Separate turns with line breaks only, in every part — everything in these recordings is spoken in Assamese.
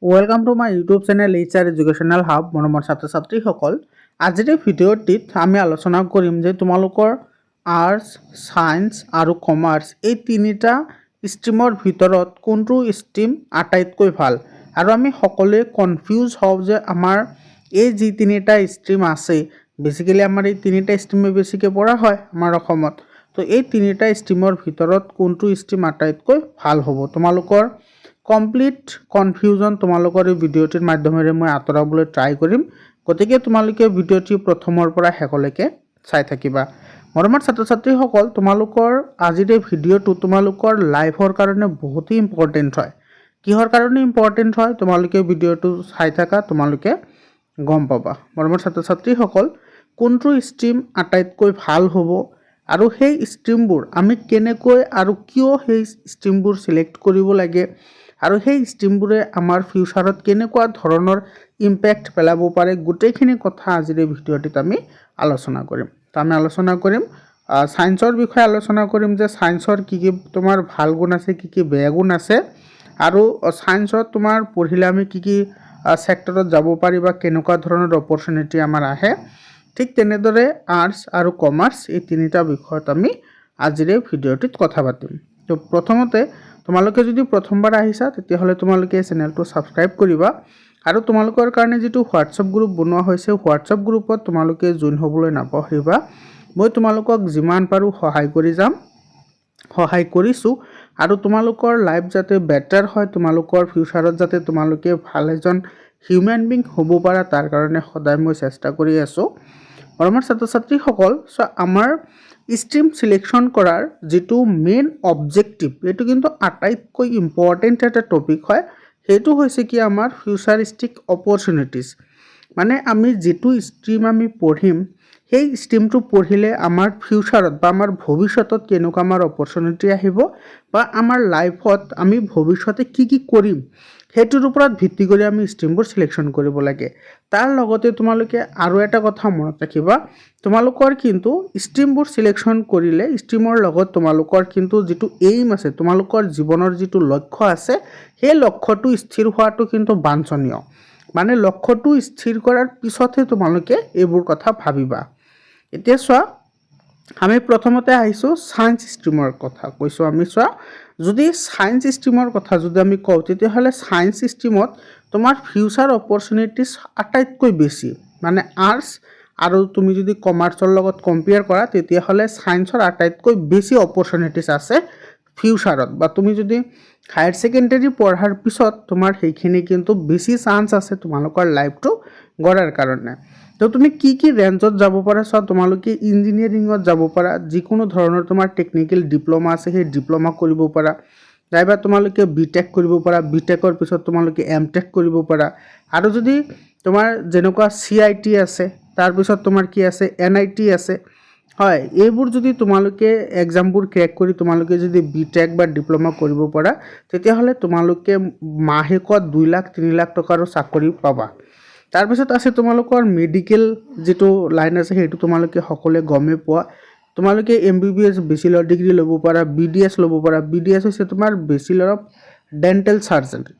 Welcome to my YouTube channel HR educational hub মৰমৰ ছাত্ৰ ছাত্ৰীসকল। আজিৰ এই ভিডিঅ'টিত আমি আলোচনা কৰিম যে তোমালোকৰ আৰ্টছ, ছায়েন্স আৰু কমাৰ্চ এই তিনিটা ষ্ট্ৰীমৰ ভিতৰত কোনটো ষ্ট্ৰীম আটাইতকৈ ভাল। আৰু আমি সকলোৱে কনফিউজ হওঁ যে আমাৰ এই যি তিনিটা ষ্ট্ৰীম আছে, বেচিকেলি আমাৰ এই তিনিটা ষ্ট্ৰীমে বেছিকৈ পঢ়া হয় আমাৰ অসমত। তো এই তিনিটা ষ্ট্ৰীমৰ ভিতৰত কোনটো ষ্ট্ৰীম আটাইতকৈ ভাল হ'ব, তোমালোকৰ কমপ্লিট কনফিউজন তোমালোকৰ এই ভিডিঅ'টিৰ মাধ্যমেৰে মই আঁতৰাবলৈ ট্ৰাই কৰিম। গতিকে তোমালোকে ভিডিঅ'টি প্ৰথমৰ পৰা শেষলৈকে চাই থাকিবা। মৰমৰ ছাত্ৰ ছাত্ৰীসকল, তোমালোকৰ আজিৰ এই ভিডিঅ'টো তোমালোকৰ লাইফৰ কাৰণে বহুতেই ইম্পৰ্টেণ্ট হয়। কিহৰ কাৰণে ইম্পৰ্টেণ্ট হয় তোমালোকে ভিডিঅ'টো চাই থাকা, তোমালোকে গম পাবা। মৰমৰ ছাত্ৰ ছাত্ৰীসকল, কোনটো ষ্ট্ৰীম আটাইতকৈ ভাল হ'ব আৰু সেই ষ্ট্ৰীমবোৰ আমি কেনেকৈ আৰু কিয় সেই ষ্ট্ৰীমবোৰ চিলেক্ট কৰিব লাগে আৰু সেই ষ্ট্ৰীমবোৰে আমাৰ ফিউচাৰত কেনেকুৱা ধৰণৰ ইম্পেক্ট পেলাব পাৰে, গোটেইখিনি কথা আজিৰ এই ভিডিঅ'টিত আমি আলোচনা কৰিম। তো আমি আলোচনা কৰিম ছায়েন্সৰ বিষয়ে আলোচনা কৰিম যে ছায়েন্সৰ কি কি তোমাৰ ভাল গুণ আছে, কি কি বেয়া গুণ আছে, আৰু ছায়েন্সত তোমাৰ পঢ়িলে আমি কি কি ছেক্টৰত যাব পাৰি বা কেনেকুৱা ধৰণৰ অপৰচুনিটি আমাৰ আহে। ঠিক তেনেদৰে আৰ্টছ আৰু কমাৰ্চ এই তিনিটা বিষয়ত আমি আজিৰ এই ভিডিঅ'টিত কথা পাতিম। তো প্ৰথমতে তোমালোকে যদি প্ৰথমবাৰ আহিছা তেতিয়াহ'লে তোমালোকে এই চেনেলটো ছাবস্ক্ৰাইব কৰিবা, আৰু তোমালোকৰ কাৰণে যিটো হোৱাটছআপ গ্ৰুপ বনোৱা হৈছে হোৱাটছআপ গ্ৰুপত তোমালোকে জইন হ'বলৈ নাপাহৰিবা। মই তোমালোকক যিমান পাৰোঁ সহায় কৰি যাম, সহায় কৰিছোঁ, আৰু তোমালোকৰ লাইফ যাতে বেটাৰ হয়, তোমালোকৰ ফিউচাৰত যাতে তোমালোকে ভাল এজন হিউমেন বিং হ'ব পাৰা, তাৰ কাৰণে সদায় মই চেষ্টা কৰি আছোঁ। মৰমৰ ছাত্ৰ ছাত্ৰীসকল, আমাৰ ষ্ট্ৰীম চিলেকশ্যন কৰাৰ যিটো মেইন অবজেক্টিভ, এইটো কিন্তু আটাইতকৈ ইম্পৰ্টেণ্ট এটা টপিক হয়। সেইটো হৈছে কি আমাৰ ফিউচাৰিষ্টিক অপৰচুনিটিজ। মানে আমি যিটো ষ্ট্ৰীম আমি পঢ়িম, সেই ষ্ট্ৰীমটো পঢ়িলে আমাৰ ফিউচাৰত বা আমাৰ ভৱিষ্যতত কেনেকুৱা আমাৰ অপৰচুনিটি আহিব, বা আমাৰ লাইফত আমি ভৱিষ্যতে কি কি কৰিম, সেইটোৰ ওপৰত ভিত্তি কৰি আমি ষ্ট্ৰীমবোৰ চিলেকশ্যন কৰিব লাগে। তাৰ লগতে তোমালোকে আৰু এটা কথা মনত ৰাখিবা, তোমালোকৰ কিন্তু ষ্ট্ৰীমবোৰ চিলেকশ্যন কৰিলে ষ্ট্ৰীমৰ লগত তোমালোকৰ কিন্তু যিটো এইম আছে, তোমালোকৰ জীৱনৰ যিটো লক্ষ্য আছে, সেই লক্ষ্যটো স্থিৰ হোৱাটো কিন্তু বাঞ্ছনীয়। মানে লক্ষ্যটো স্থিৰ কৰাৰ পিছতহে তোমালোকে এইবোৰ কথা ভাবিবা। এতিয়া চোৱা, আমি প্ৰথমতে আহিছোঁ ছায়েন্স ষ্ট্ৰীমৰ কথা কৈছোঁ। আমি চোৱা, যদি ছায়েন্স ষ্ট্ৰীমৰ কথা যদি আমি কওঁ, তেতিয়াহ'লে ছায়েন্স ষ্ট্ৰীমত তোমাৰ ফিউচাৰ অপৰচুনিটিজ আটাইতকৈ বেছি। মানে আৰ্টছ আৰু তুমি যদি কমাৰ্চৰ লগত কম্পেয়াৰ কৰা, তেতিয়াহ'লে ছায়েন্সৰ আটাইতকৈ বেছি অপৰচুনিটিজ আছে ফিউচাৰত। বা তুমি যদি হায়াৰ ছেকেণ্ডেৰী পঢ়াৰ পিছত তোমাৰ সেইখিনি কিন্তু বেছি চান্স আছে তোমালোকৰ লাইফটো গঢ়াৰ কাৰণে। তো তুমি কি কি ৰেঞ্জত যাব পাৰা চোৱা, তোমালোকে ইঞ্জিনিয়াৰিঙত যাব পাৰা, যিকোনো ধৰণৰ তোমাৰ টেকনিকেল ডিপ্ল'মা আছে সেই ডিপ্ল'মা কৰিব পাৰা, নাইবা তোমালোকে বিটেক কৰিব পাৰা, বিটেকৰ পিছত তোমালোকে এমটেক কৰিব পাৰা। আৰু যদি তোমাৰ যেনেকুৱা CIT আছে, তাৰপিছত তোমাৰ কি আছে NIT আছে, হয়, এইবোৰ যদি তোমালোকে এক্সামবোৰ ক্ৰেক কৰি তোমালোকে যদি বিটেক বা ডিপ্ল'মা কৰিব পাৰা, তেতিয়াহ'লে তোমালোকে মাহেকত 2 লাখ 3 লাখ টকাৰো চাকৰি পাবা। তাৰপিছত আছে তোমালোকৰ মেডিকেল যিটো লাইন আছে, সেইটো তোমালোকে সকলোৱে গমেই পোৱা। তোমালোকে MBBS বেচিলাৰ ডিগ্ৰী ল'ব পাৰা, BDS ল'ব পাৰা। BDS হৈছে তোমাৰ বেচিলাৰ অফ ডেণ্টেল চাৰ্জাৰী।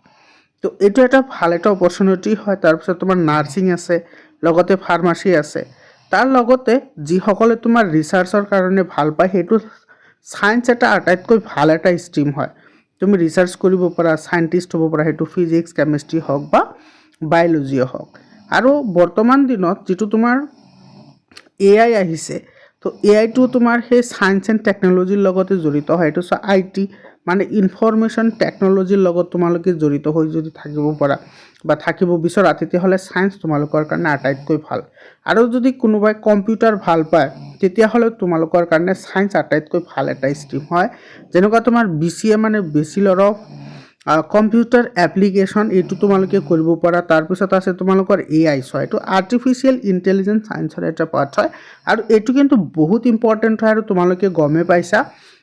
তো এইটো এটা ভাল এটা অপৰচুনিটি হয়। তাৰপিছত তোমাৰ নাৰ্ছিং আছে, লগতে ফাৰ্মাচী আছে। তাৰ লগতে যিসকলে তোমাৰ ৰিচাৰ্চৰ কাৰণে ভাল পায়, সেইটো ছায়েন্স এটা আটাইতকৈ ভাল এটা ষ্ট্ৰীম হয়। তুমি ৰিচাৰ্চ কৰিব পাৰা, চাইণ্টিষ্ট হ'ব পাৰা, সেইটো ফিজিক্স কেমেষ্ট্ৰি হওক বা বায়'লজিয়ে হওক। আৰু বৰ্তমান দিনত যিটো তোমাৰ AI আহিছে, তো AIটো তোমাৰ সেই ছায়েন্স এণ্ড টেকন'লজিৰ লগতে জড়িত হয়। এইটো IT মানে ইনফৰমেশ্যন টেকন'লজিৰ লগত তোমালোকে জড়িত হৈ যদি থাকিব পাৰা বা থাকিব বিচৰা, তেতিয়াহ'লে ছায়েন্স তোমালোকৰ কাৰণে আটাইতকৈ ভাল। আৰু যদি কোনোবাই কম্পিউটাৰ ভাল পায়, তেতিয়াহ'লে তোমালোকৰ কাৰণে ছায়েন্স আটাইতকৈ ভাল এটা ষ্ট্ৰীম হয়। যেনেকুৱা তোমাৰ BCA মানে বেচিলাৰ অফ কম্পিউটাৰ এপ্লিকেশ্যন, এইটো তোমালোকে কৰিব পাৰা। তাৰপিছত আছে তোমালোকৰ AI, হয়, এইটো আৰ্টিফিচিয়েল ইণ্টেলিজেঞ্চ ছায়েন্সৰ এটা পাৰ্ট হয়, আৰু এইটো কিন্তু বহুত ইম্পৰ্টেণ্ট হয়। আৰু তোমালোকে গমেই পাইছা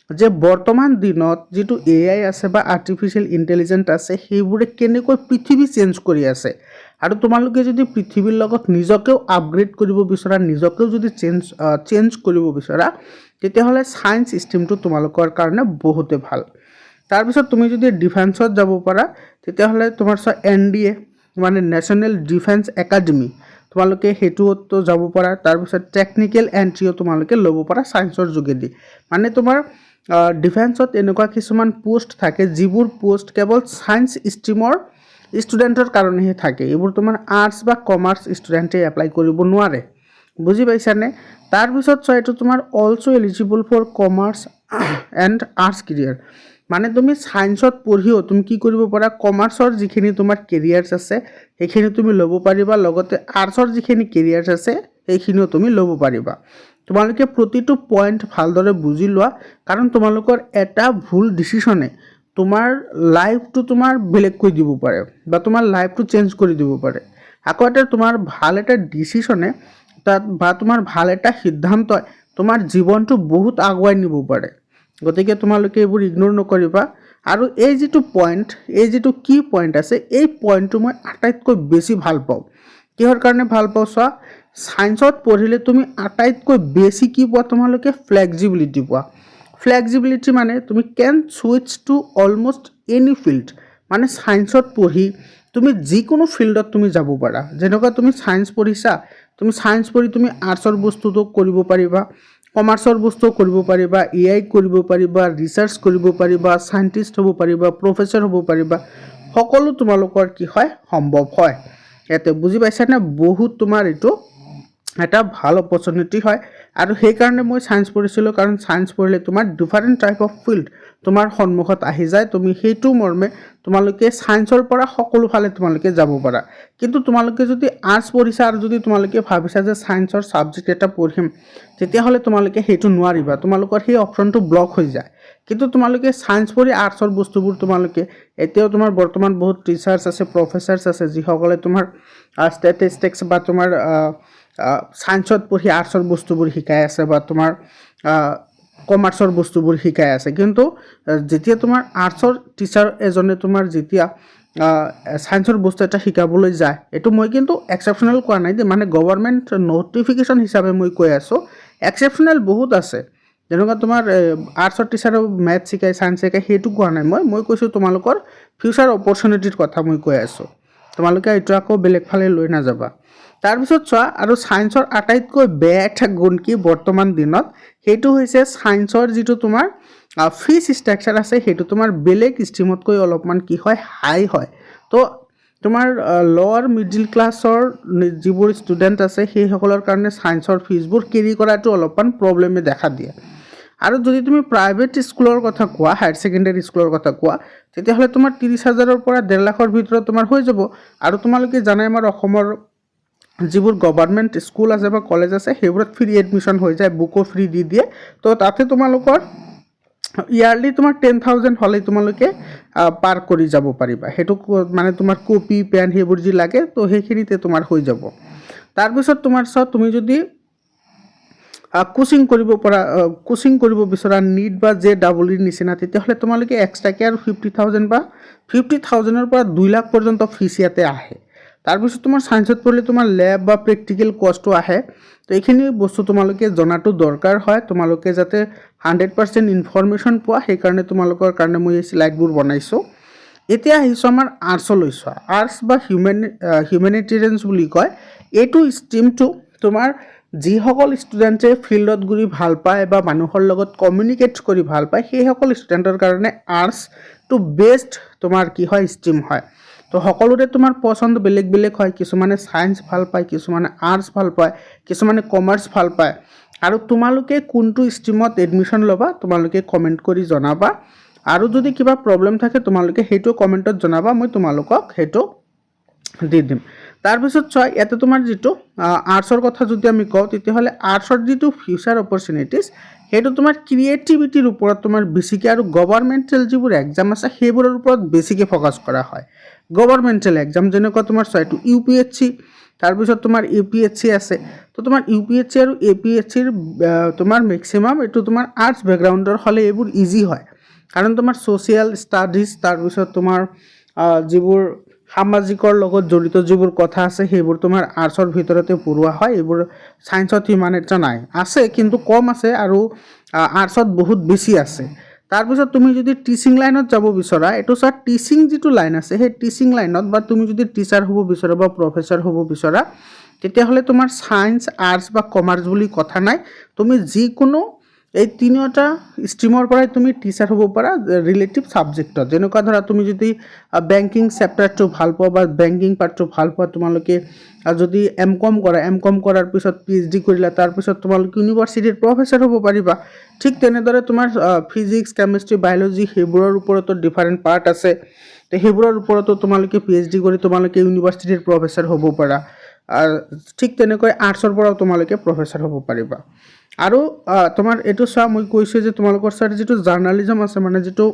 যে বৰ্তমান দিনত যিটো AI আছে বা আৰ্টিফিচিয়েল ইণ্টেলিজেঞ্চ আছে, সেইবোৰে কেনেকৈ পৃথিৱী চেঞ্জ কৰি আছে। আৰু তোমালোকে যদি পৃথিৱীৰ লগত নিজকেও আপগ্ৰেড কৰিব বিচৰা, নিজকেও যদি চেঞ্জ কৰিব বিচৰা, তেতিয়াহ'লে ছায়েন্স ষ্ট্ৰীমটো তোমালোকৰ কাৰণে বহুতে ভাল। তাৰপিছত তুমি যদি ডিফেন্সত যাব পাৰা তেতিয়াহ'লে তোমাৰ NDA মানে নেশ্যনেল ডিফেন্স একাডেমি তোমালোকে সেইটোতো যাব পাৰা। তাৰপিছত টেকনিকেল এণ্ট্ৰিও তোমালোকে ল'ব পাৰা ছায়েন্সৰ যোগেদি। মানে তোমাৰ ডিফেন্সত এনেকুৱা কিছুমান পোষ্ট থাকে যিবোৰ পোষ্ট কেৱল ছায়েন্স ষ্ট্ৰীমৰ ষ্টুডেণ্টৰ কাৰণেহে থাকে। এইবোৰ তোমাৰ আৰ্টছ বা কমাৰ্চ ষ্টুডেণ্টে এপ্লাই কৰিব নোৱাৰে, বুজি পাইছানে? তাৰপিছত এইটো তোমাৰ also' eligible for commerce and arts career. মানে তুমি ছায়েন্সত পঢ়িও তুমি কি কৰিব পাৰা, কমাৰ্চৰ যিখিনি তোমাৰ কেৰিয়াৰ্ছ আছে সেইখিনি তুমি ল'ব পাৰিবা, লগতে আৰ্টছৰ যিখিনি কেৰিয়াৰ্ছ আছে সেইখিনিও তুমি ল'ব পাৰিবা। তোমালোকে প্ৰতিটো পইণ্ট ভালদৰে বুজি লোৱা, কাৰণ তোমালোকৰ এটা ভুল ডিচিশ্যনে তোমাৰ লাইফটো তোমাৰ বেলেগ কৰি দিব পাৰে বা তোমাৰ লাইফটো চেঞ্জ কৰি দিব পাৰে। আকৌ এটা তোমাৰ ভাল এটা ডিচিশ্যনে তাত বা তোমাৰ ভাল এটা সিদ্ধান্তই তোমাৰ জীৱনটো বহুত আগুৱাই নিব পাৰে। গতিকে তোমালোকে এইবোৰ ইগনোৰ নকৰিবা। আৰু এই যিটো পইণ্ট, এই যিটো কি পইণ্ট আছে, এই পইণ্টটো মই আটাইতকৈ বেছি ভাল পাওঁ। কিহৰ কাৰণে ভাল পাওঁ চোৱা, ছায়েন্সত পঢ়িলে তুমি আটাইতকৈ বেছি কি পোৱা, তোমালোকে ফ্লেক্সিবিলিটি পোৱা। ফ্লেক্সিবিলিটি মানে তুমি can switch to almost any field. মানে ছায়েন্সত পঢ়ি তুমি যিকোনো ফিল্ডত তুমি যাব পাৰা। যেনেকুৱা তুমি ছায়েন্স পঢ়িছা, তুমি ছায়েন্স পঢ়ি তুমি আৰ্টছৰ বস্তুটো কৰিব পাৰিবা, কমাৰ্চৰ বস্তু কৰিব পাৰিবা, AI কৰিব পাৰিবা, ৰিচাৰ্চ কৰিব পাৰিবা, চাইণ্টিষ্ট হ'ব পাৰিবা, প্ৰফেচৰ হ'ব পাৰিবা। সকলো তোমালোকৰ কি হয়, সম্ভৱ হয়। ইয়াতে বুজি পাইছানে? বহুত তোমাৰ এইটো এটা ভাল অপৰচুনিটি হয়। আৰু সেইকাৰণে মই ছায়েন্স পঢ়িছিলোঁ, কাৰণ ছায়েন্স পঢ়িলে তোমাৰ ডিফাৰেণ্ট টাইপ অফ ফিল্ড তোমাৰ সন্মুখত আহি যায়। তুমি সেইটো মৰ্মে তোমালোকে ছায়েন্সৰ পৰা সকলো ফালে তোমালোকে যাব পাৰা। কিন্তু তোমালোকে যদি আৰ্টছ পঢ়িছা আৰু যদি তোমালোকে ভাবিছা যে ছায়েন্সৰ ছাবজেক্ট এটা পঢ়িম, তেতিয়াহ'লে তোমালোকে সেইটো নোৱাৰিবা, তোমালোকৰ সেই অপশ্যনটো ব্লক হৈ যায়। কিন্তু তোমালোকে ছায়েন্স পঢ়ি আৰ্টছৰ বস্তুবোৰ তোমালোকে এতিয়াও তোমাৰ বৰ্তমান বহুত টিচাৰ্ছ আছে, প্ৰফেচাৰ্ছ আছে যিসকলে তোমাৰ ষ্টেটিষ্টিক্স বা তোমাৰ ছায়েন্সত পঢ়ি আৰ্টছৰ বস্তুবোৰ শিকাই আছে বা তোমাৰ কমাৰ্চৰ বস্তুবোৰ শিকাই আছে। কিন্তু যেতিয়া তোমাৰ আৰ্টছৰ টিচাৰ এজনে তোমাৰ যেতিয়া ছায়েন্সৰ বস্তু এটা শিকাবলৈ যায়, এইটো মই কিন্তু এক্সেপশ্যনেল কোৱা নাই দেই, মানে গভৰ্ণমেণ্ট ন'টিফিকেশ্যন হিচাপে মই কৈ আছোঁ। এক্সেপশ্যনেল বহুত আছে, যেনেকুৱা তোমাৰ আৰ্টছৰ টিচাৰে মেথছ শিকায়, ছায়েন্স শিকায়, সেইটো কোৱা নাই মই কৈছোঁ তোমালোকৰ ফিউচাৰ অপৰচুনিটিৰ কথা মই কৈ আছোঁ। তোমালোকে এইটো আকৌ বেলেগ ফালে লৈ নাযাবা। তাৰপিছত চোৱা, আৰু ছায়েন্সৰ আটাইতকৈ বেয়া এটা গুণ কি বৰ্তমান দিনত, সেইটো হৈছে ছায়েন্সৰ যিটো তোমাৰ ফিজ ষ্ট্ৰাকচাৰ আছে সেইটো তোমাৰ বেলেগ ষ্ট্ৰীমতকৈ অলপমান কি হয়, হাই হয়। তো তোমাৰ লৱাৰ মিডিল ক্লাছৰ যিবোৰ ষ্টুডেণ্ট আছে সেইসকলৰ কাৰণে ছায়েন্সৰ ফিজবোৰ কেৰি কৰাটো অলপমান প্ৰব্লেমে দেখা দিয়ে। আৰু যদি তুমি প্ৰাইভেট স্কুলৰ কথা কোৱা, হায়াৰ ছেকেণ্ডেৰী স্কুলৰ কথা কোৱা, তেতিয়াহ'লে তোমাৰ 30,000-ৰ পৰা 1.5 লাখৰ ভিতৰত তোমাৰ হৈ যাব। আৰু তোমালোকে জানাই আমাৰ অসমৰ যিবোৰ গভৰ্ণমেণ্ট স্কুল আছে বা কলেজ আছে সেইবোৰত ফ্ৰী এডমিশ্যন হৈ যায়, বুকো ফ্ৰী দি দিয়ে। তো তাতে তোমালোকৰ ইয়াৰলি তোমাৰ 10,000 হ'লেই তোমালোকে পাৰ কৰি যাব পাৰিবা। সেইটো মানে তোমাৰ কপি পেন সেইবোৰ যি লাগে, তো সেইখিনিতে তোমাৰ হৈ যাব। তাৰপিছত তোমাৰ চোৱা, তুমি যদি কোচিং কৰিব বিচৰা নীট বা JEEৰ নিচিনা, তেতিয়াহ'লে তোমালোকে এক্সট্ৰাকৈ আৰু 50,000 বা 50,000-ৰ পৰা 2 লাখ পৰ্যন্ত ফিজ ইয়াতে আহে। তাৰপিছত তোমাৰ ছায়েন্সত পঢ়িলে তোমাৰ লেব বা প্ৰেক্টিকেল কৰ্চটো আহে। তো এইখিনি বস্তু তোমালোকে জনাটো দৰকাৰ হয়, তোমালোকে যাতে 100% ইনফৰ্মেশ্যন পোৱা, সেইকাৰণে তোমালোকৰ কাৰণে মই এই শ্লাইডবোৰ বনাইছোঁ। এতিয়া আহিছোঁ আমাৰ আৰ্টছলৈ। চোৱা, আৰ্টছ বা হিউমেনিটেৰিয়ানছ বুলি কয়, এইটো ষ্ট্ৰীমটো তোমাৰ যিসকল ষ্টুডেণ্টে ফিল্ডত ঘূৰি ভাল পায় বা মানুহৰ লগত কমিউনিকেট কৰি ভাল পায়, সেইসকল ষ্টুডেণ্টৰ কাৰণে আৰ্টছটো বেষ্ট তোমাৰ কি হয়, ষ্ট্ৰীম হয়। তো সকলোৰে তোমাৰ পচন্দ বেলেগ বেলেগ হয়, কিছুমানে ছায়েন্স ভাল পায়, কিছুমানে আৰ্টছ ভাল পায়, কিছুমানে কমাৰ্চ ভাল পায়। আৰু তোমালোকে কোনটো ষ্ট্ৰীমত এডমিশ্যন ল'বা তোমালোকে কমেণ্ট কৰি জনাবা। আৰু যদি কিবা প্ৰব্লেম থাকে তোমালোকে সেইটো কমেণ্টত জনাবা, মই তোমালোকক সেইটো দি দিম। তাৰপিছত চোৱা, ইয়াতে তোমাৰ যিটো আৰ্টছৰ কথা যদি আমি কওঁ, তেতিয়াহ'লে আৰ্টছৰ যিটো ফিউচাৰ অপৰচুনিটিছ সেইটো তোমাৰ ক্ৰিয়েটিভিটিৰ ওপৰত তোমাৰ বেছিকৈ, আৰু গভৰ্ণমেণ্টেল যিবোৰ এক্সাম আছে সেইবোৰৰ ওপৰত বেছিকৈ ফ'কাছ কৰা হয়। গভৰ্ণমেণ্টেল এক্সাম যেনেকুৱা তোমাৰ চোৱা, এইটো UPSC, তাৰপিছত তোমাৰ APSC আছে। তো তোমাৰ UPSC আৰু APSCৰ তোমাৰ মেক্সিমাম এইটো তোমাৰ আৰ্টছ বেকগ্ৰাউণ্ডৰ হ'লে এইবোৰ ইজি হয়, কাৰণ তোমাৰ ছ'চিয়েল ষ্টাডিজ, তাৰপিছত তোমাৰ যিবোৰ সামাজিকৰ লগত জড়িত যিবোৰ কথা আছে সেইবোৰ তোমাৰ আৰ্টছৰ ভিতৰতে পঢ়োৱা হয়। এইবোৰ ছায়েন্সত ইমান এটা নাই, আছে কিন্তু কম আছে, আৰু আৰ্টছত বহুত বেছি আছে। তাৰপিছত তুমি যদি টিচিং লাইনত যাব বিচৰা, এইটো চোৱা টিচিং যিটো লাইন আছে সেই টিচিং লাইনত বা তুমি যদি টিচাৰ হ'ব বিচৰা বা প্ৰফেচাৰ হ'ব বিচৰা, তেতিয়াহ'লে তোমাৰ ছায়েন্স, আৰ্টছ বা কমাৰ্চ বুলি কথা নাই, তুমি যিকোনো এই তিনিওটা ষ্ট্ৰীমৰ পৰাই তুমি টিচাৰ হ'ব পাৰা ৰিলেটিভ ছাবজেক্টত। যেনেকুৱা ধৰা তুমি যদি বেংকিং চেপ্টাৰটো ভাল পোৱা বা বেংকিং পাৰ্টটো ভাল পোৱা, তোমালোকে যদি M.Com কৰা, M.Com কৰাৰ পিছত PhD কৰিলা, তাৰপিছত তোমালোকে ইউনিভাৰ্চিটিৰ প্ৰফেচাৰ হ'ব পাৰিবা। ঠিক তেনেদৰে তোমাৰ ফিজিক্স, কেমেষ্ট্ৰি, বায়'লজি সেইবোৰৰ ওপৰতো ডিফাৰেণ্ট পাৰ্ট আছে, তো সেইবোৰৰ ওপৰতো তোমালোকে PhD কৰি তোমালোকে ইউনিভাৰ্চিটিৰ প্ৰফেচাৰ হ'ব পাৰা। ঠিক তেনেকৈ আৰ্টছৰ পৰাও তোমালোকে প্ৰফেচাৰ হ'ব পাৰিবা। আৰু তোমাৰ এইটো চোৱা, মই কৈছোঁ যে তোমালোকৰ ছাৰ যিটো জাৰ্ণালিজম আছে, মানে যিটো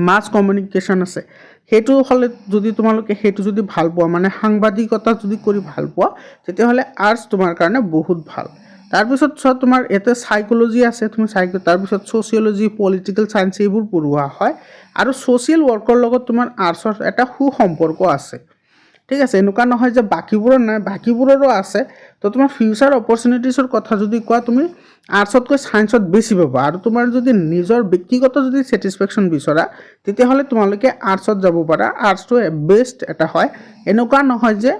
মাছ কমিউনিকেশ্যন আছে, সেইটো হ'লে যদি তোমালোকে সেইটো যদি ভাল পোৱা, মানে সাংবাদিকতা যদি কৰি ভাল পোৱা, তেতিয়াহ'লে আৰ্টছ তোমাৰ কাৰণে বহুত ভাল। তাৰপিছত চোৱা, তোমাৰ ইয়াতে চাইক'লজি আছে, তুমি তাৰপিছত ছ'চিয়লজি, পলিটিকেল ছায়েন্স এইবোৰ পঢ়োৱা হয়। আৰু ছ'চিয়েল ৱৰ্কৰ লগত তোমাৰ আৰ্টছৰ এটা সুসম্পৰ্ক আছে। ঠিক আছে, এনেকুৱা নহয় যে বাকীবোৰৰ নাই, বাকীবোৰৰো আছে। তো তোমাৰ ফিউচাৰ অপৰচুনিটিছৰ কথা যদি কোৱা, তুমি আৰ্টছতকৈ ছায়েন্সত বেছি পাবা। আৰু তোমাৰ যদি নিজৰ ব্যক্তিগত যদি ছেটিছফেকশ্যন বিচৰা, তেতিয়াহ'লে তোমালোকে আৰ্টছত যাব পাৰা। আৰ্টছটো বেষ্ট এটা হয়। এনেকুৱা নহয় যে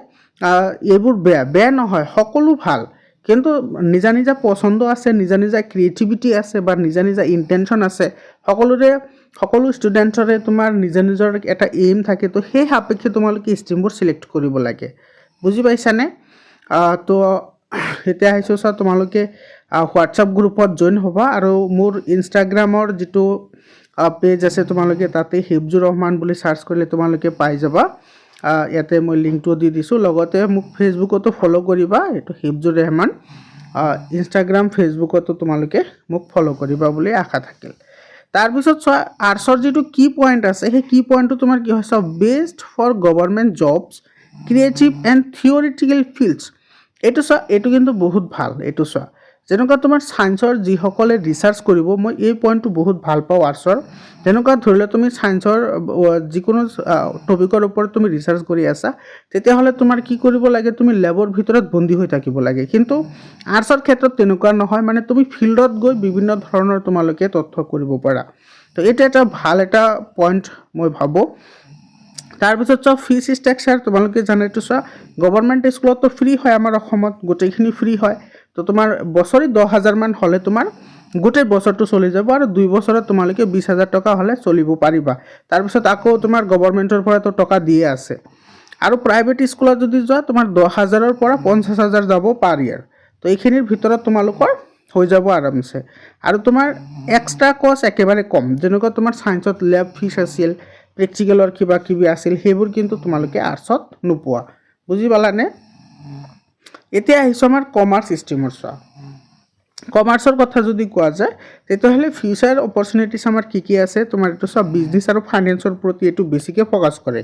এইবোৰ বেয়া নহয়, সকলো ভাল, কিন্তু নিজা নিজা পচন্দ আছে, নিজা নিজা ক্ৰিয়েটিভিটি আছে বা নিজা নিজা ইণ্টেনশ্যন আছে। সকলো ষ্টুডেণ্টৰে তোমাৰ নিজৰ নিজৰ এটা এইম থাকে, তো সেই সাপেক্ষে তোমালোকে ষ্ট্ৰীমবোৰ চিলেক্ট কৰিব লাগে। বুজি পাইছানে? তো এতিয়া আহিছোঁ চোৱা, তোমালোকে হোৱাটছআপ গ্ৰুপত জইন হ'বা, আৰু মোৰ ইনষ্টাগ্ৰামৰ যিটো পেজ আছে, তোমালোকে তাতে হিফজুৰ ৰহমান বুলি ছাৰ্চ কৰিলে তোমালোকে পাই যাবা। ইয়াতে মই লিংকটো দি দিছোঁ। লগতে মোক ফেচবুকতো ফ'ল' কৰিবা, এইটো হিফজুৰ ৰহমান। ইনষ্টাগ্ৰাম, ফেচবুকতো তোমালোকে মোক ফ'ল' কৰিবা বুলি আশা থাকিল। তাৰপিছত চোৱা, আৰ্টছৰ যিটো কি পইণ্ট আছে, সেই কি পইণ্টটো তোমাৰ কি হয় চোৱা, best for government jobs, creative and theoretical fields. এইটো চোৱা, এইটো কিন্তু বহুত ভাল। এইটো চোৱা, যেনেকুৱা তোমাৰ ছায়েন্সৰ যিসকলে ৰিচাৰ্চ কৰিব, মই এই পইণ্টটো বহুত ভাল পাওঁ আৰ্টছৰ। যেনেকুৱা ধৰি লোৱা, তুমি ছায়েন্সৰ যিকোনো টপিকৰ ওপৰত তুমি ৰিচাৰ্চ কৰি আছা, তেতিয়াহ'লে তোমাৰ কি কৰিব লাগে, তুমি লেবৰ ভিতৰত বন্দী হৈ থাকিব লাগে। কিন্তু আৰ্টছৰ ক্ষেত্ৰত তেনেকুৱা নহয়, মানে তুমি ফিল্ডত গৈ বিভিন্ন ধৰণৰ তোমালোকে তথ্য কৰিব পাৰা। তো এইটো এটা ভাল এটা পইণ্ট মই ভাবোঁ। তাৰপিছত চোৱা, ফিজ ষ্ট্ৰাকচাৰ তোমালোকে জানাইতো। চোৱা, গভৰ্ণমেণ্ট স্কুলততো ফ্ৰী হয়, আমাৰ অসমত গোটেইখিনি ফ্ৰী হয়। তো তোমাৰ বছৰি 10,000 মান হ'লে তোমাৰ গোটেই বছৰটো চলি যাব, আৰু 2 বছৰত তোমালোকে 20,000 টকা হ'লে চলিব পাৰিবা। তাৰপিছত আকৌ তোমাৰ গভৰ্ণমেণ্টৰ পৰাতো টকা দিয়ে আছে। আৰু প্ৰাইভেট স্কুলত যদি যোৱা, তোমাৰ 10,000-ৰ পৰা 50,000 যাব পাৰ ইয়াৰ। তো এইখিনিৰ ভিতৰত তোমালোকৰ হৈ যাব আৰামছে। আৰু তোমাৰ এক্সট্ৰা কষ্ট একেবাৰে কম। যেনেকুৱা তোমাৰ ছায়েন্সত লেব ফিজ আছিল, প্ৰেক্টিকেলৰ কিবা কিবি আছিল, সেইবোৰ কিন্তু তোমালোকে আৰ্টছত নোপোৱা। বুজি পালানে? এতিয়া আহিছোঁ আমাৰ কমাৰ্চ ষ্ট্ৰীমৰ। চোৱা, কমাৰ্চৰ কথা যদি কোৱা যায়, তেতিয়াহ'লে ফিউচাৰ অপৰচুনিটিছ আমাৰ কি কি আছে, তোমাৰ এইটো চোৱা, বিজনেছ আৰু ফাইনেন্সৰ প্ৰতি এইটো বেছিকৈ ফ'কাছ কৰে।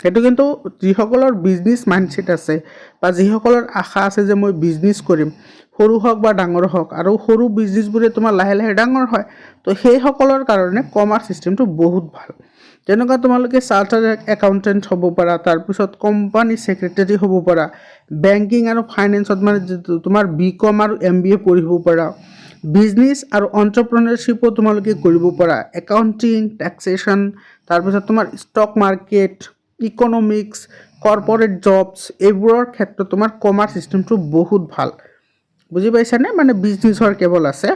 সেইটো কিন্তু যিসকলৰ বিজনেছ মাইণ্ডছেট আছে, বা যিসকলৰ আশা আছে যে মই বিজনেছ কৰিম, সৰু হওক বা ডাঙৰ হওক, আৰু সৰু বিজনেছবোৰে তোমাৰ লাহে লাহে ডাঙৰ হয়, তো সেইসকলৰ কাৰণে কমাৰ্চ ষ্ট্ৰীমটো বহুত ভাল। যেনেকুৱা তোমালোকে চাৰ্টাৰ্ড একাউণ্টেণ্ট হ'ব পাৰা, তাৰপিছত কোম্পানী ছেক্ৰেটাৰী হ'ব পাৰা, বেংকিং আৰু ফাইনেন্সত মানে তোমাৰ BCom আৰু MBA পঢ়িব পাৰা, বিজনেছ আৰু এণ্টাৰপ্ৰেনাৰশ্বিপো তোমালোকে কৰিব পাৰা, একাউণ্টিং, টেক্সেশ্যন, তাৰপিছত তোমাৰ stock market, economics, corporate jobs, এইবোৰৰ ক্ষেত্ৰত তোমাৰ কমাৰ্চ ষ্ট্ৰীমটো বহুত ভাল। বুজি পাইছানে? মানে বিজনেছৰ কেৱল আছে।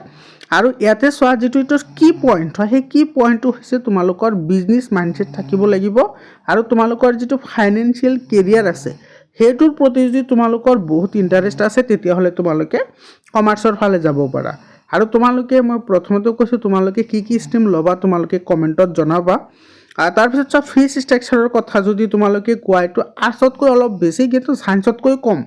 আৰু ইয়াতে চোৱা, যিটো এইটো কি পইণ্ট হয়, সেই কি পইণ্টটো হৈছে তোমালোকৰ বিজনেছ মাইণ্ডছেট থাকিব লাগিব, আৰু তোমালোকৰ যিটো ফাইনেন্সিয়েল কেৰিয়াৰ আছে, সেইটোৰ প্ৰতি যদি তোমালোকৰ বহুত ইণ্টাৰেষ্ট আছে, তেতিয়াহ'লে তোমালোকে কমাৰ্চৰ ফালে যাব পাৰা। আৰু তোমালোকে, মই প্ৰথমতে কৈছোঁ, তোমালোকে কি কি ষ্ট্ৰীম ল'বা, তোমালোকে কমেণ্টত জনাবা। তাৰপিছত চোৱা, ফিজ ষ্ট্ৰাকচাৰৰ কথা যদি তোমালোকে কোৱা, এইটো আৰ্টছতকৈ অলপ বেছি, কিন্তু ছায়েন্সতকৈ কম।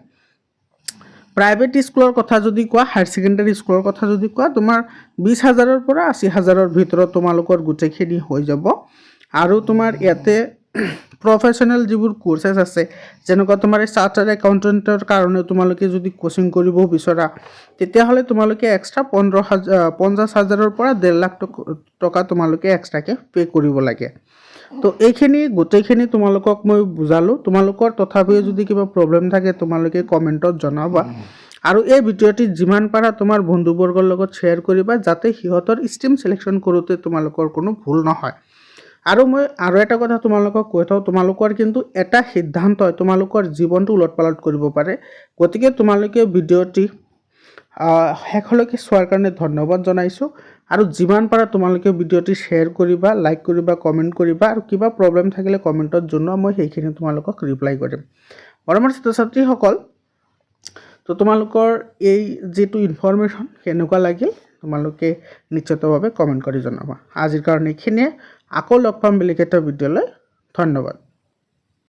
প্ৰাইভেট স্কুলৰ কথা যদি কোৱা, হায়াৰ ছেকেণ্ডেৰী স্কুলৰ কথা যদি কোৱা, তোমাৰ 20,000-ৰ পৰা 80,000-ৰ ভিতৰত তোমালোকৰ গোটেইখিনি হৈ যাব। আৰু তোমাৰ ইয়াতে প্ৰফেশ্যনেল যিবোৰ কোৰ্চেছ আছে, যেনেকুৱা তোমাৰ এই চাৰ্টাৰ্ড একাউণ্টেণ্টৰ কাৰণে তোমালোকে যদি কোচিং কৰিব বিচৰা, তেতিয়াহ'লে তোমালোকে এক্সট্ৰা 50,000-ৰ পৰা 1.5 লাখ টকা তোমালোকে এক্সট্ৰাকৈ পে' কৰিব লাগে। তো এইখিনি গোটেইখিনি তোমালোকক মই বুজালোঁ। তোমালোকৰ তথাপিও যদি কিবা প্ৰব্লেম থাকে, তোমালোকে কমেণ্টত জনাবা। আৰু এই ভিডিঅ'টি যিমান পাৰা তোমাৰ বন্ধুবৰ্গৰ লগত শ্বেয়াৰ কৰিবা যাতে সিহঁতৰ ষ্ট্ৰীম চিলেকশ্যন কৰোঁতে তোমালোকৰ কোনো ভুল নহয়। আৰু মই আৰু এটা কথা তোমালোকক কৈ থওঁ, তোমালোকৰ কিন্তু এটা সিদ্ধান্তই তোমালোকৰ জীৱনটো উলট-পালট কৰিব পাৰে। গতিকে তোমালোকে ভিডিঅ'টি শেষলৈকে চোৱাৰ কাৰণে ধন্যবাদ জনাইছোঁ। আৰু যিমান পাৰা তোমালোকে ভিডিঅ'টি শ্বেয়াৰ কৰিবা, লাইক কৰিবা, কমেণ্ট কৰিবা, আৰু কিবা প্ৰব্লেম থাকিলে কমেণ্টত জনোৱা, মই সেইখিনি তোমালোকক ৰিপ্লাই কৰিম। মৰমৰ ছাত্ৰ ছাত্ৰীসকল, তো তোমালোকৰ এই যিটো ইনফৰমেশ্যন কেনেকুৱা লাগিল তোমালোকে নিশ্চিতভাৱে কমেণ্ট কৰি জনাবা। আজিৰ কাৰণে এইখিনিয়ে, আকৌ লগ পাম বেলেগ এটা ভিডিঅ'লৈ। ধন্যবাদ।